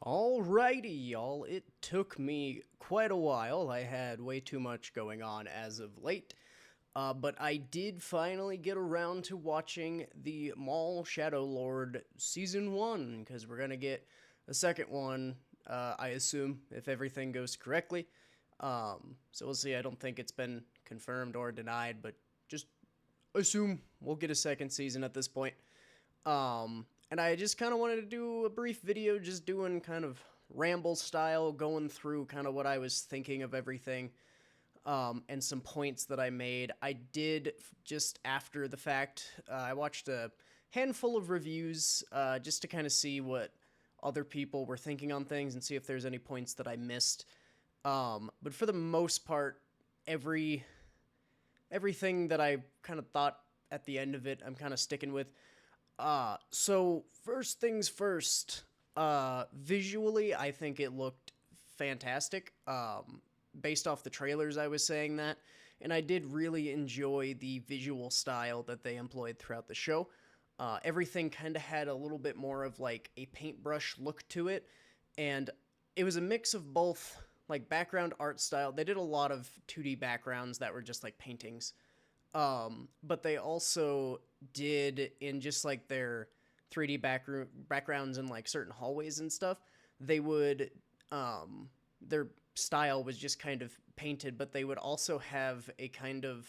Alrighty, y'all. It took me quite a while. I had way too much going on as of late. But I did finally get around to watching the Maul Shadow Lord Season 1, because we're going to get a second one, I assume, if everything goes correctly. So we'll see. I don't think it's been confirmed or denied, but just assume we'll get a second season at this point. And I just kind of wanted to do a brief video, just doing kind of ramble style, going through kind of what I was thinking of everything, and some points that I made. I did, just after the fact, I watched a handful of reviews, just to kind of see what other people were thinking on things and see if there's any points that I missed. But for the most part, everything that I kind of thought at the end of it, I'm kind of sticking with. So first things first, visually, I think it looked fantastic. Based off the trailers, I was saying that, and I did really enjoy the visual style that they employed throughout the show. Everything kind of had a little bit more of like a paintbrush look to it, and it was a mix of both like background art style. They did a lot of 2D backgrounds that were just like paintings. But they also did, in just like their 3D backgrounds in like certain hallways and stuff, they would, their style was just kind of painted, but they would also have a kind of,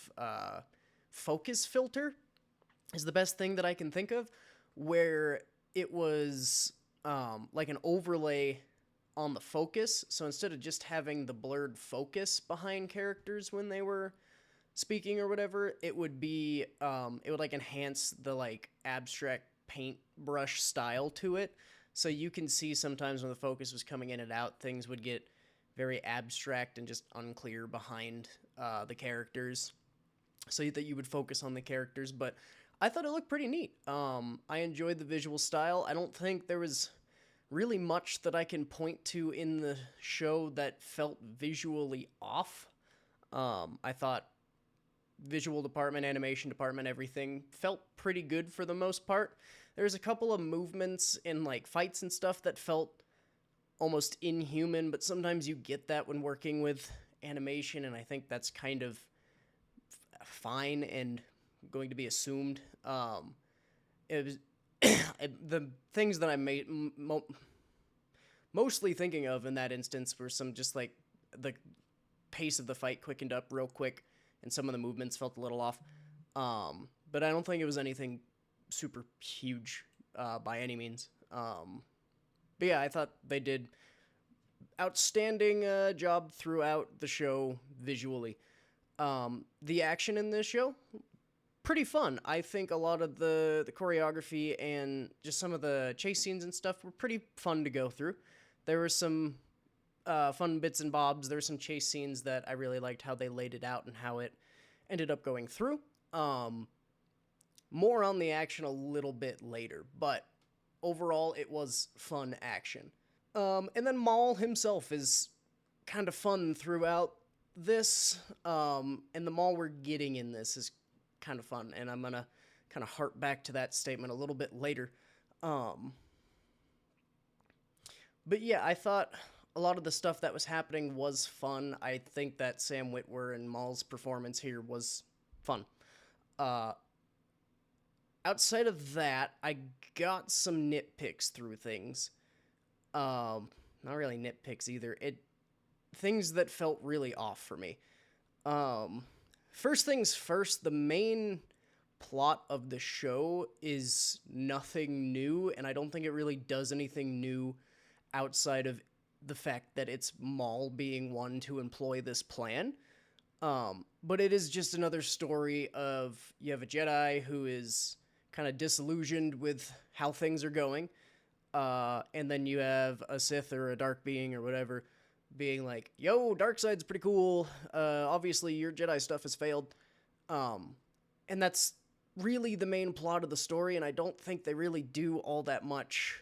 focus filter, is the best thing that I can think of, where it was, like an overlay on the focus. So instead of just having the blurred focus behind characters when they were speaking or whatever, it would be, it would like enhance the like abstract paintbrush style to it. So you can see sometimes when the focus was coming in and out, things would get very abstract and just unclear behind the characters, so that you would focus on the characters. But I thought it looked pretty neat. I enjoyed the visual style. I don't think there was really much that I can point to in the show that felt visually off. I thought visual department, animation department, everything felt pretty good for the most part. There's a couple of movements in like fights and stuff that felt almost inhuman, but sometimes you get that when working with animation, and I think that's kind of fine and going to be assumed. It was the things that I made mostly thinking of in that instance were some just like the pace of the fight quickened up real quick, and some of the movements felt a little off. But I don't think it was anything super huge by any means. But yeah, I thought they did outstanding job throughout the show visually. The action in this show, pretty fun. I think a lot of the choreography and just some of the chase scenes and stuff were pretty fun to go through. There were some fun bits and bobs. There were some chase scenes that I really liked how they laid it out and how it ended up going through. More on the action a little bit later, but overall it was fun action. And then Maul himself is kind of fun throughout this, and the Maul we're getting in this is kind of fun, and I'm gonna kind of harp back to that statement a little bit later. But yeah, I thought a lot of the stuff that was happening was fun. I think that Sam Witwer and Maul's performance here was fun. Outside of that, I got some nitpicks through things. Not really nitpicks either. Things that felt really off for me. First things first, the main plot of the show is nothing new, and I don't think it really does anything new outside of the fact that it's Maul being one to employ this plan. But it is just another story of, you have a Jedi who is kind of disillusioned with how things are going, and then you have a Sith or a dark being or whatever being like, yo, Darkseid's pretty cool, obviously your Jedi stuff has failed. And that's really the main plot of the story, and I don't think they really do all that much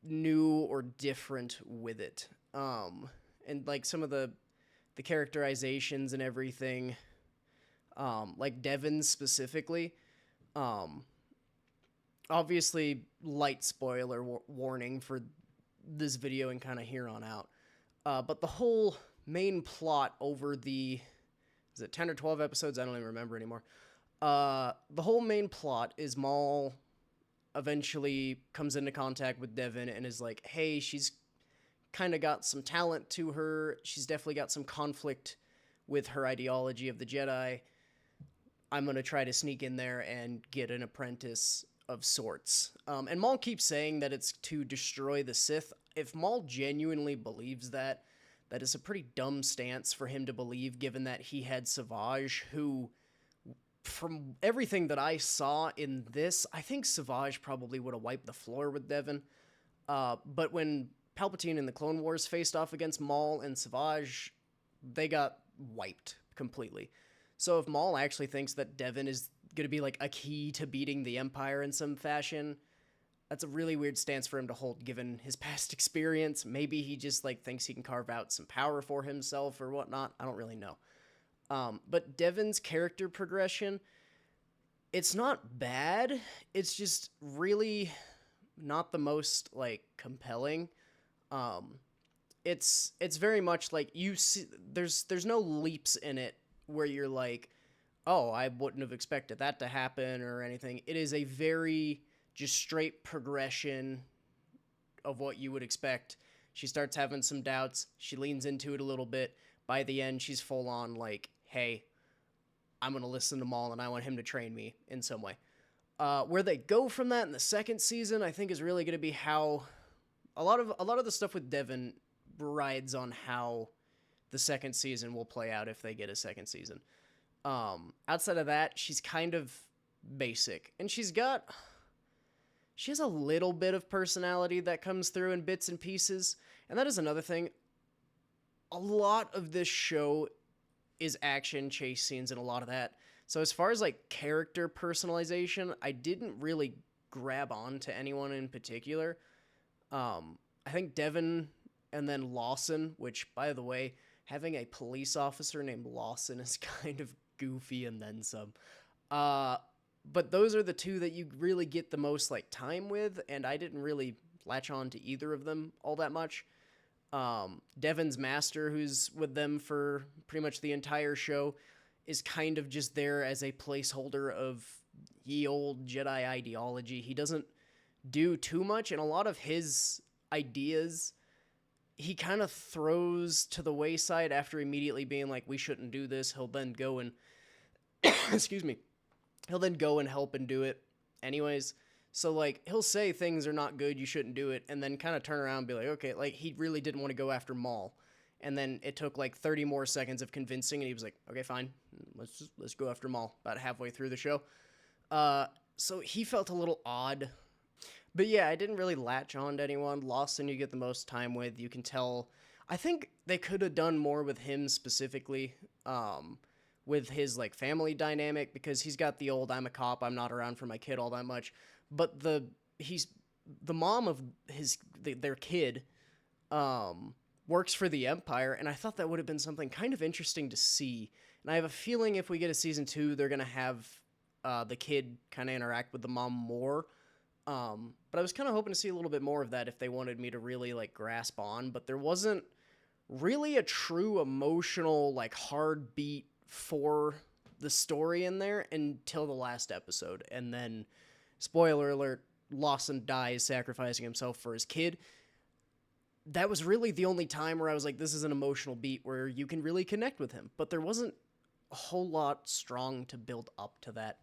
new or different with it. And like some of the characterizations and everything, like Devin specifically, obviously light spoiler warning for this video and kind of here on out. But the whole main plot over is it 10 or 12 episodes? I don't even remember anymore. The whole main plot is Maul eventually comes into contact with Devin and is like, hey, she's kind of got some talent to her. She's definitely got some conflict with her ideology of the Jedi. I'm going to try to sneak in there and get an apprentice of sorts. And Maul keeps saying that it's to destroy the Sith. If Maul genuinely believes that, that is a pretty dumb stance for him to believe, given that he had Savage, who, from everything that I saw in this, I think Savage probably would have wiped the floor with Devin. But when Palpatine and the Clone Wars faced off against Maul and Savage, they got wiped completely. So if Maul actually thinks that Devin is going to be like a key to beating the Empire in some fashion, that's a really weird stance for him to hold given his past experience. Maybe he just like thinks he can carve out some power for himself or whatnot. I don't really know. But Devin's character progression, it's not bad. It's just really not the most like compelling. It's very much like you see there's no leaps in it where you're like, oh, I wouldn't have expected that to happen or anything. It is a very just straight progression of what you would expect. She starts having some doubts. She leans into it a little bit. By the end, she's full on like, hey, I'm going to listen to Maul and I want him to train me in some way. Where they go from that in the second season, I think is really going to be how a lot of the stuff with Devin rides on how the second season will play out if they get a second season. Outside of that, she's kind of basic, and she has a little bit of personality that comes through in bits and pieces, and that is another thing. A lot of this show is action, chase scenes, and a lot of that. So as far as like character personalization, I didn't really grab on to anyone in particular. I think Devin and then Lawson, which, by the way, having a police officer named Lawson is kind of goofy and then some. But those are the two that you really get the most like time with, and I didn't really latch on to either of them all that much. Devin's master, who's with them for pretty much the entire show, is kind of just there as a placeholder of ye old Jedi ideology. He doesn't do too much, and a lot of his ideas he kind of throws to the wayside after immediately being like, we shouldn't do this. He'll then go and excuse me. He'll then go and help and do it anyways. So, like, he'll say things are not good, you shouldn't do it, and then kind of turn around and be like, okay, like, he really didn't want to go after Maul. And then it took, like, 30 more seconds of convincing, and he was like, okay, fine, let's go after Maul, about halfway through the show. So he felt a little odd. But yeah, I didn't really latch on to anyone. Lawson you get the most time with, you can tell. I think they could have done more with him specifically, with his, like, family dynamic, because he's got the old, I'm a cop, I'm not around for my kid all that much. But the mom of their kid works for the Empire, and I thought that would have been something kind of interesting to see. And I have a feeling if we get a season 2, they're going to have the kid kind of interact with the mom more. But I was kind of hoping to see a little bit more of that if they wanted me to really, like, grasp on. But there wasn't really a true emotional, like, hard beat for the story in there until the last episode. And then, spoiler alert, Lawson dies sacrificing himself for his kid. That was really the only time where I was like, this is an emotional beat where you can really connect with him. But there wasn't a whole lot strong to build up to that.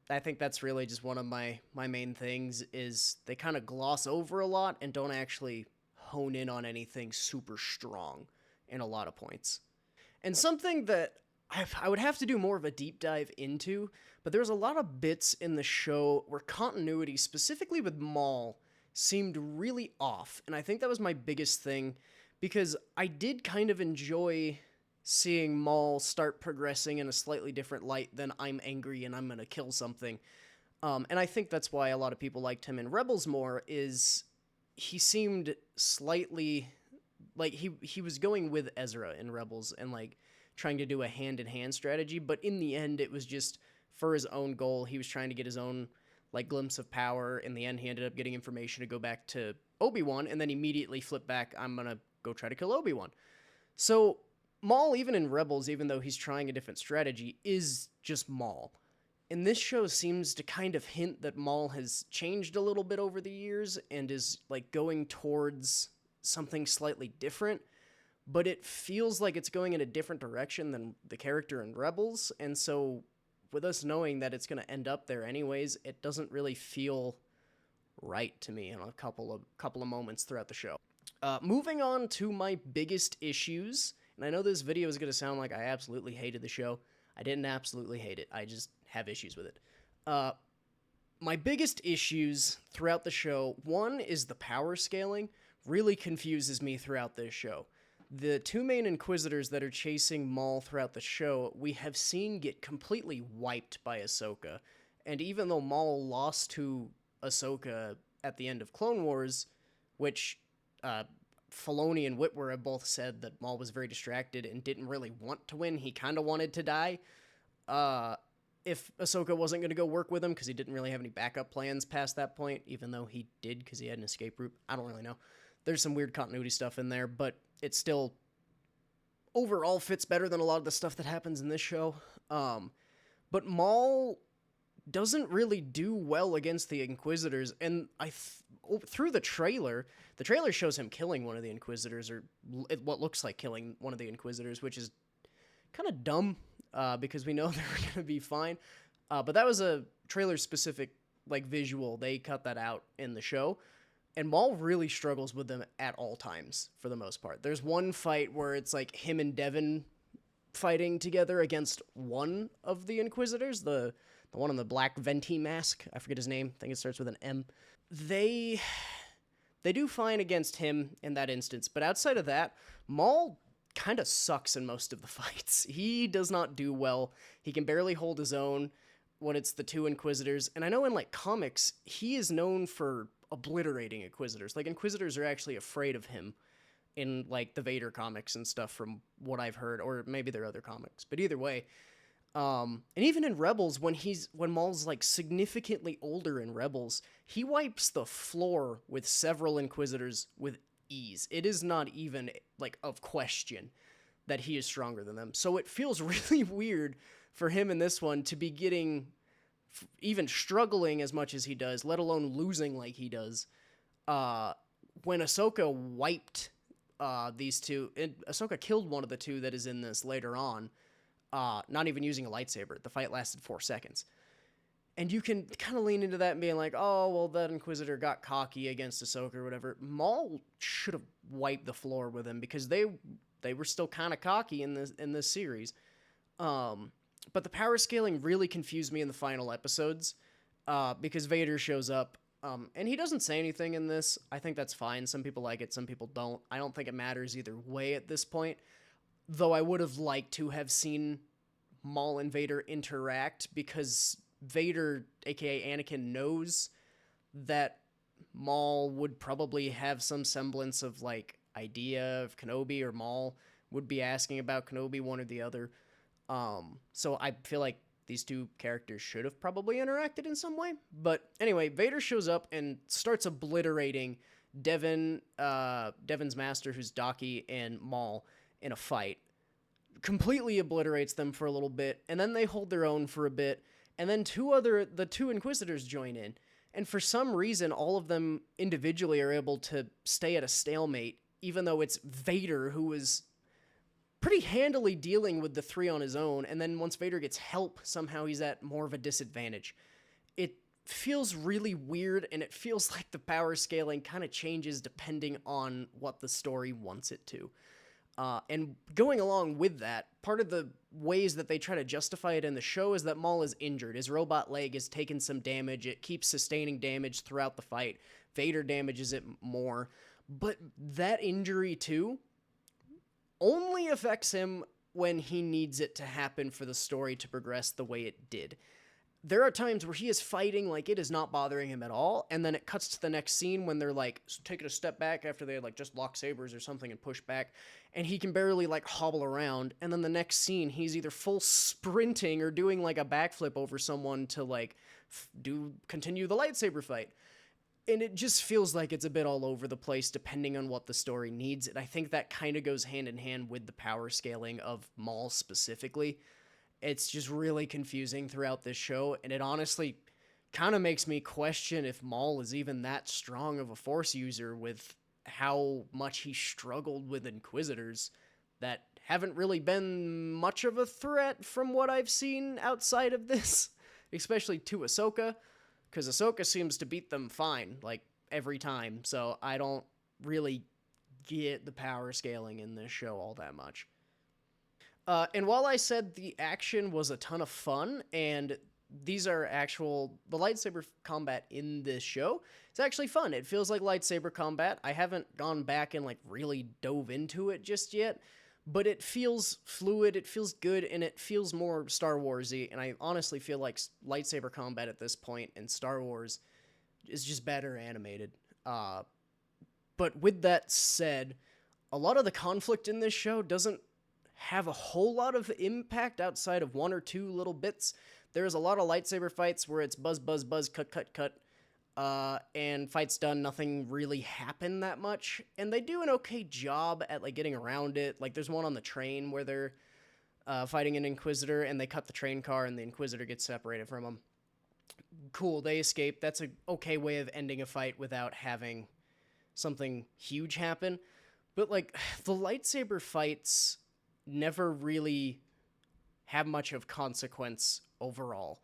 I think that's really just one of my main things is they kind of gloss over a lot and don't actually hone in on anything super strong in a lot of points. And something that I would have to do more of a deep dive into, but there's a lot of bits in the show where continuity, specifically with Maul, seemed really off. And I think that was my biggest thing, because I did kind of enjoy seeing Maul start progressing in a slightly different light than I'm angry and I'm going to kill something. And I think that's why a lot of people liked him in Rebels more, is he seemed slightly like he was going with Ezra in Rebels and like trying to do a hand-in-hand strategy, but in the end it was just for his own goal. He was trying to get his own like glimpse of power. In the end, he ended up getting information to go back to Obi-Wan, and then immediately flip back, I'm gonna go try to kill Obi-Wan. So Maul, even in Rebels, even though he's trying a different strategy, is just Maul. And this show seems to kind of hint that Maul has changed a little bit over the years and is like going towards something slightly different, but it feels like it's going in a different direction than the character in Rebels. And so with us knowing that it's going to end up there anyways, it doesn't really feel right to me in a couple of moments throughout the show. Moving on to my biggest issues, and I know this video is going to sound like I absolutely hated the show. I didn't absolutely hate it. I just have issues with it. My biggest issues throughout the show, one is the power scaling really confuses me throughout this show. The two main Inquisitors that are chasing Maul throughout the show, we have seen get completely wiped by Ahsoka. And even though Maul lost to Ahsoka at the end of Clone Wars, which Filoni and Witwer have both said that Maul was very distracted and didn't really want to win. He kind of wanted to die. If Ahsoka wasn't going to go work with him because he didn't really have any backup plans past that point, even though he did because he had an escape route. I don't really know. There's some weird continuity stuff in there, but it still overall fits better than a lot of the stuff that happens in this show. But Maul doesn't really do well against the Inquisitors, and through the trailer shows him killing one of the Inquisitors, or what looks like killing one of the Inquisitors, which is kind of dumb, because we know they're going to be fine. But that was a trailer-specific, like, visual. They cut that out in the show. And Maul really struggles with them at all times, for the most part. There's one fight where it's like him and Devin fighting together against one of the Inquisitors, the one in the black venti mask. I forget his name. I think it starts with an M. They do fine against him in that instance, but outside of that, Maul kind of sucks in most of the fights. He does not do well. He can barely hold his own when it's the two Inquisitors. And I know in, like, comics, he is known for obliterating Inquisitors. Like, Inquisitors are actually afraid of him in, like, the Vader comics and stuff from what I've heard, or maybe there are other comics. But either way, and even in Rebels, when Maul's, like, significantly older in Rebels, he wipes the floor with several Inquisitors with ease. It is not even, like, of question that he is stronger than them. So it feels really weird for him in this one to be getting, even struggling as much as he does, let alone losing like he does, when Ahsoka wiped these two. And Ahsoka killed one of the two that is in this later on, not even using a lightsaber. The fight lasted 4 seconds. And you can kind of lean into that and being like, oh, well, that Inquisitor got cocky against Ahsoka or whatever. Maul should have wiped the floor with him because they were still kind of cocky in this series. But the power scaling really confused me in the final episodes, because Vader shows up, and he doesn't say anything in this. I think that's fine. Some people like it, some people don't. I don't think it matters either way at this point, though I would have liked to have seen Maul and Vader interact, because Vader, aka Anakin, knows that Maul would probably have some semblance of, like, idea of Kenobi, or Maul would be asking about Kenobi, one or the other. So I feel like these two characters should have probably interacted in some way. But anyway, Vader shows up and starts obliterating Devin's master, who's Daki, and Maul in a fight. Completely obliterates them for a little bit, and then they hold their own for a bit, and then the two Inquisitors join in. And for some reason, all of them individually are able to stay at a stalemate, even though it's Vader who was pretty handily dealing with the three on his own, and then once Vader gets help, somehow he's at more of a disadvantage. It feels really weird, and it feels like the power scaling kind of changes depending on what the story wants it to. And going along with that, part of the ways that they try to justify it in the show is that Maul is injured. His robot leg has taken some damage. It keeps sustaining damage throughout the fight. Vader damages it more. But that injury, too, only affects him when he needs it to happen for the story to progress the way it did. There are times where he is fighting like it is not bothering him at all, and then it cuts to the next scene when they're, like, taking a step back after they, like, just lock sabers or something and push back, and he can barely, like, hobble around, and then the next scene he's either full sprinting or doing, like, a backflip over someone to, like, continue the lightsaber fight. And it just feels like it's a bit all over the place depending on what the story needs. And I think that kind of goes hand in hand with the power scaling of Maul specifically. It's just really confusing throughout this show, and it honestly kind of makes me question if Maul is even that strong of a Force user with how much he struggled with Inquisitors that haven't really been much of a threat from what I've seen outside of this, especially to Ahsoka, because Ahsoka seems to beat them fine, like, every time, so I don't really get the power scaling in this show all that much. And while I said the action was a ton of fun, and these are the lightsaber combat in this show, it's actually fun. It feels like lightsaber combat. I haven't gone back and, like, really dove into it just yet, but it feels fluid, it feels good, and it feels more Star Wars-y, and I honestly feel like lightsaber combat at this point in Star Wars is just better animated. But with that said, a lot of the conflict in this show doesn't have a whole lot of impact outside of one or two little bits. There's a lot of lightsaber fights where it's buzz, buzz, buzz, cut, cut, cut, and fight's done, nothing really happened that much, and they do an okay job at, like, getting around it. Like, there's one on the train where they're fighting an Inquisitor, and they cut the train car, and the Inquisitor gets separated from them. Cool, they escape. That's an okay way of ending a fight without having something huge happen. But, like, the lightsaber fights never really have much of consequence overall.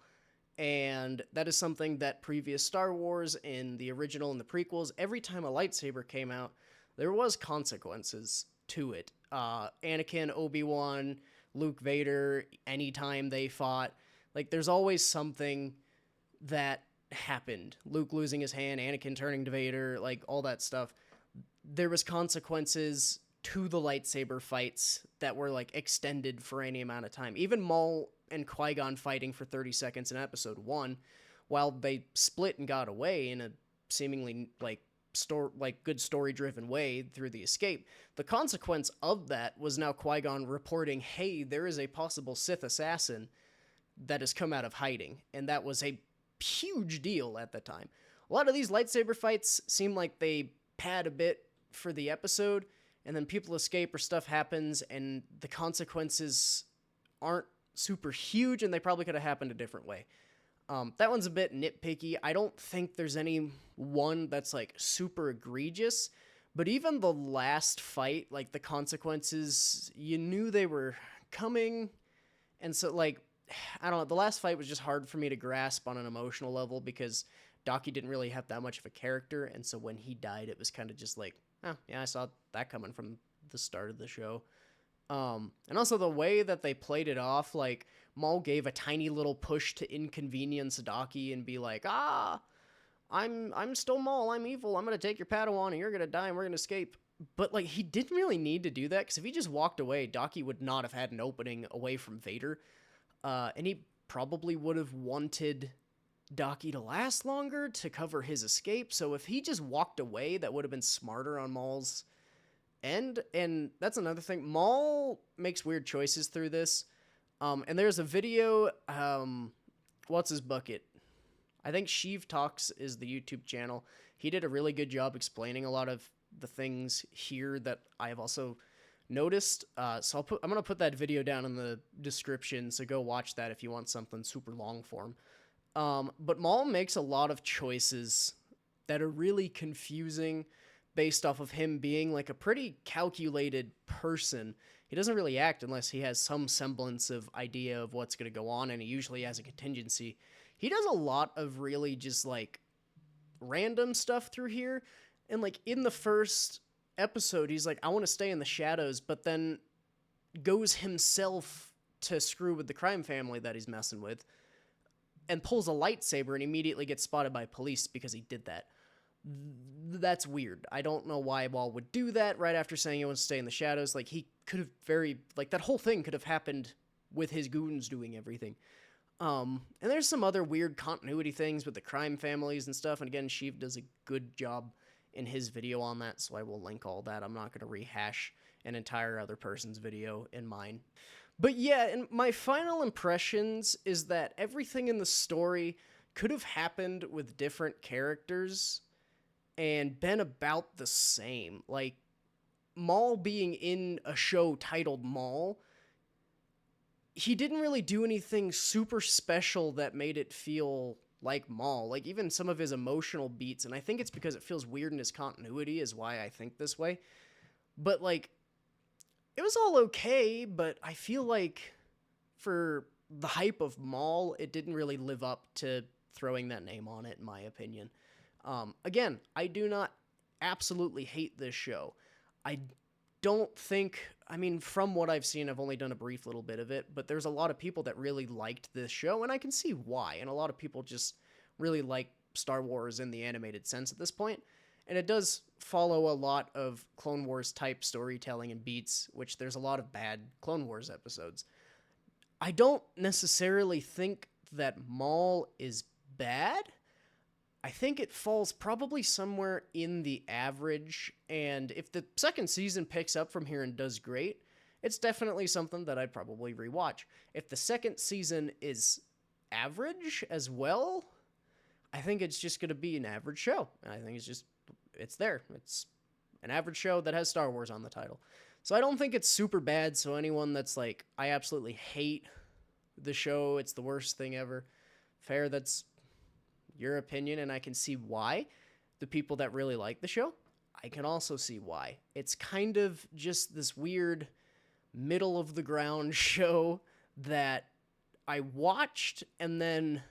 And that is something that previous Star Wars, in the original and the prequels, every time a lightsaber came out, there was consequences to it. Anakin, Obi-Wan, Luke, Vader, anytime they fought, like, there's always something that happened. Luke losing his hand, Anakin turning to Vader, like, all that stuff. There was consequences to the lightsaber fights that were, like, extended for any amount of time. Even Maul and Qui-Gon fighting for 30 seconds in episode 1, while they split and got away in a seemingly, like, good story-driven way through the escape, the consequence of that was now Qui-Gon reporting, hey, there is a possible Sith assassin that has come out of hiding, and that was a huge deal at the time. A lot of these lightsaber fights seem like they pad a bit for the episode, and then people escape or stuff happens, and the consequences aren't super huge, and they probably could have happened a different way. That one's a bit nitpicky. I don't think there's any one that's, like, super egregious, but even the last fight, like, the consequences, you knew they were coming, and so, like, I don't know, the last fight was just hard for me to grasp on an emotional level, because Daki didn't really have that much of a character, and so when he died, it was kind of just like, oh, yeah, I saw that coming from the start of the show. And also the way that they played it off, like, Maul gave a tiny little push to inconvenience Daki and be like, I'm still Maul, I'm evil, I'm gonna take your Padawan and you're gonna die and we're gonna escape. But, like, he didn't really need to do that, because if he just walked away, Daki would not have had an opening away from Vader. And he probably would have wanted Daki to last longer to cover his escape, so if he just walked away, that would have been smarter on Maul's end. And that's another thing, Maul makes weird choices through this, and there's a video, what's his bucket? I think Sheev Talks is the YouTube channel. He did a really good job explaining a lot of the things here that I have also noticed, so I'm gonna put that video down in the description, so go watch that if you want something super long form. But Maul makes a lot of choices that are really confusing based off of him being, like, a pretty calculated person. He doesn't really act unless he has some semblance of idea of what's going to go on, and he usually has a contingency. He does a lot of really just, like, random stuff through here, and, like, in the first episode, he's like, I want to stay in the shadows, but then goes himself to screw with the crime family that he's messing with, and pulls a lightsaber and immediately gets spotted by police because he did that. That's weird. I don't know why Maul would do that right after saying he wants to stay in the shadows. Like, he could have that whole thing could have happened with his goons doing everything. And there's some other weird continuity things with the crime families and stuff, and again, Sheev does a good job in his video on that, so I will link all that. I'm not going to rehash an entire other person's video in mine. But yeah, and my final impressions is that everything in the story could have happened with different characters and been about the same. Like, Maul being in a show titled Maul, he didn't really do anything super special that made it feel like Maul. Like, even some of his emotional beats, and I think it's because it feels weird in his continuity is why I think this way. But, like, it was all okay, but I feel like for the hype of Maul, it didn't really live up to throwing that name on it, in my opinion. Again, I do not absolutely hate this show. I don't think, I mean, from what I've seen, I've only done a brief little bit of it, but there's a lot of people that really liked this show, and I can see why. And a lot of people just really like Star Wars in the animated sense at this point. And it does follow a lot of Clone Wars type storytelling and beats, which there's a lot of bad Clone Wars episodes. I don't necessarily think that Maul is bad. I think it falls probably somewhere in the average, and if the second season picks up from here and does great, it's definitely something that I'd probably rewatch. If the second season is average as well, I think it's just going to be an average show. I think it's there. It's an average show that has Star Wars on the title. So I don't think it's super bad, so anyone that's like, I absolutely hate the show, it's the worst thing ever, fair, that's your opinion, and I can see why. The people that really like the show, I can also see why. It's kind of just this weird middle of the ground show that I watched and then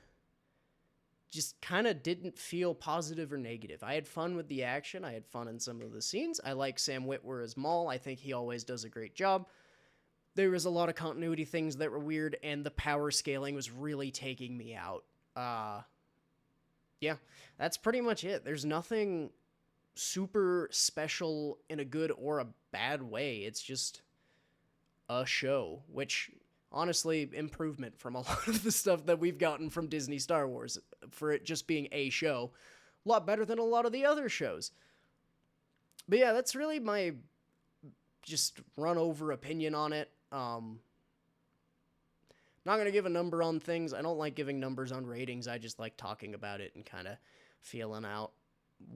just kind of didn't feel positive or negative. I had fun with the action. I had fun in some of the scenes. I like Sam Witwer as Maul. I think he always does a great job. There was a lot of continuity things that were weird, and the power scaling was really taking me out. Yeah, that's pretty much it. There's nothing super special in a good or a bad way. It's just a show, which honestly, improvement from a lot of the stuff that we've gotten from Disney Star Wars for it just being a show. A lot better than a lot of the other shows. But yeah, that's really my just run over opinion on it. Not going to give a number on things. I don't like giving numbers on ratings. I just like talking about it and kind of feeling out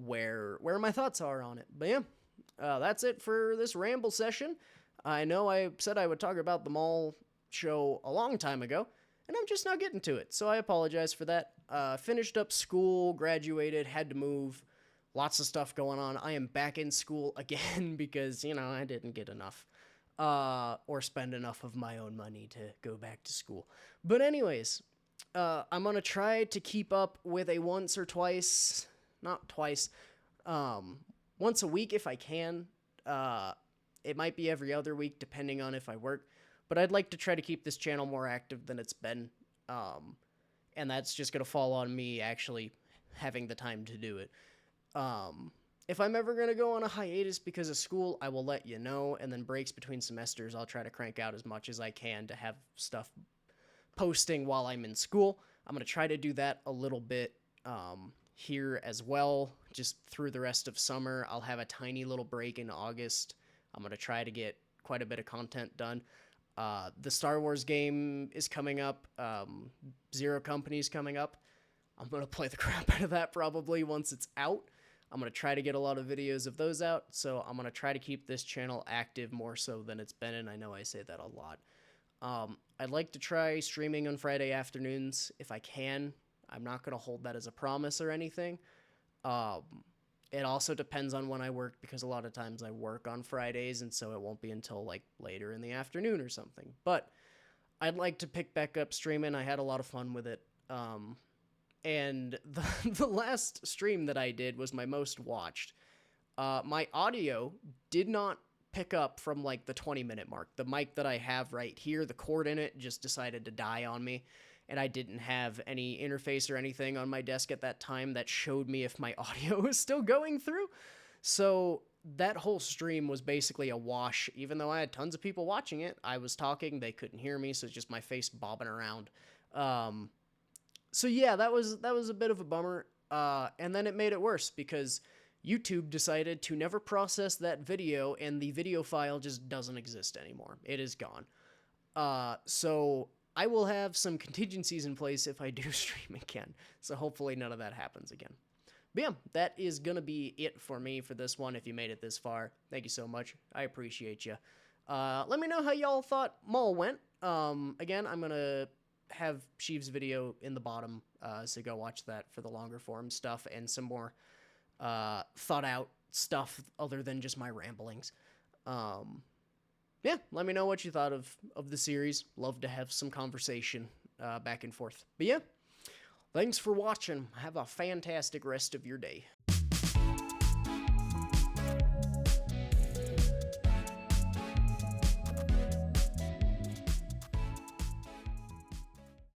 where my thoughts are on it. But yeah, that's it for this ramble session. I know I said I would talk about the Maul show a long time ago, and I'm just now getting to it, so I apologize for that. Finished up school, graduated, had to move, lots of stuff going on. I am back in school again because, I didn't get enough. Or spend enough of my own money to go back to school. But anyways, I'm going to try to keep up with a once a week if I can. It might be every other week depending on if I work, but I'd like to try to keep this channel more active than it's been. And that's just going to fall on me actually having the time to do it. If I'm ever going to go on a hiatus because of school, I will let you know, and then breaks between semesters, I'll try to crank out as much as I can to have stuff posting while I'm in school. I'm going to try to do that a little bit here as well, just through the rest of summer. I'll have a tiny little break in August. I'm going to try to get quite a bit of content done. The Star Wars game is coming up. Zero Company's coming up. I'm going to play the crap out of that probably once it's out. I'm going to try to get a lot of videos of those out, so I'm going to try to keep this channel active more so than it's been, and I know I say that a lot. I'd like to try streaming on Friday afternoons if I can. I'm not going to hold that as a promise or anything. It also depends on when I work, because a lot of times I work on Fridays, and so it won't be until like later in the afternoon or something. But I'd like to pick back up streaming. I had a lot of fun with it. And the last stream that I did was my most watched. My audio did not pick up from like the 20-minute mark. The mic that I have right here, the cord in it, just decided to die on me. And I didn't have any interface or anything on my desk at that time that showed me if my audio was still going through. So that whole stream was basically a wash. Even though I had tons of people watching it, I was talking, they couldn't hear me, so it's just my face bobbing around. So yeah, that was a bit of a bummer, and then it made it worse because YouTube decided to never process that video, and the video file just doesn't exist anymore. It is gone. So I will have some contingencies in place if I do stream again. So hopefully none of that happens again. But yeah, that is going to be it for me for this one. If you made it this far, thank you so much. I appreciate you. Let me know how y'all thought Maul went. Again, I'm going to have Sheev's video in the bottom, so go watch that for the longer form stuff and some more thought out stuff other than just my ramblings. Yeah, let me know what you thought of the series. Love to have some conversation back and forth. But yeah, thanks for watching. Have a fantastic rest of your day.